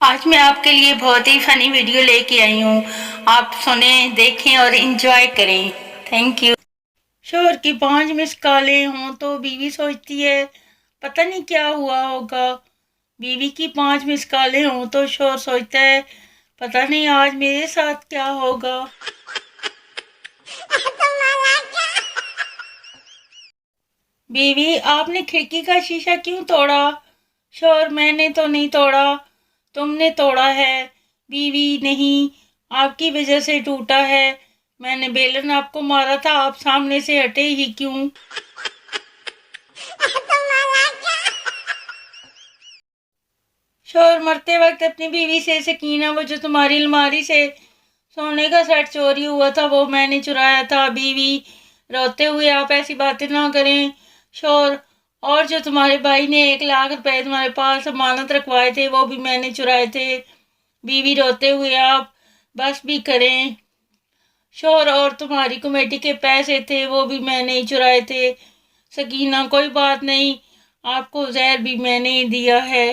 آج میں آپ کے لیے بہت ہی فنی ویڈیو لے کے آئی ہوں. آپ سنیں، دیکھیں اور انجوائے کریں. Thank you. شوہر کی 5 مس کالیں ہوں تو بیوی سوچتی ہے پتہ نہیں کیا ہوا ہوگا. بیوی کی 5 مس کالیں ہوں تو شوہر سوچتا ہے پتہ نہیں آج میرے ساتھ کیا ہوگا. بیوی: آپ نے کھڑکی کا شیشہ کیوں توڑا؟ شوہر: میں نے تو نہیں توڑا، تم نے توڑا ہے. بیوی: نہیں، آپ کی وجہ سے ٹوٹا ہے. میں نے بیلن آپ کو مارا تھا، آپ سامنے سے ہٹے ہی کیوں؟ شوہر مرتے وقت اپنی بیوی سے: سکینہ، وہ جو تمہاری الماری سے سونے کا سیٹ چوری ہوا تھا وہ میں نے چرایا تھا. بیوی روتے ہوئے: آپ ایسی باتیں نہ کریں. شوہر: اور جو تمہارے بھائی نے 1,00,000 روپے تمہارے پاس امانت رکھوائے تھے وہ بھی میں نے چرائے تھے. بیوی روتے ہوئے: آپ بس بھی کریں. شوہر: اور تمہاری کمیٹی کے پیسے تھے وہ بھی میں نے چرائے تھے. سکینہ: کوئی بات نہیں، آپ کو زہر بھی میں نے دیا ہے.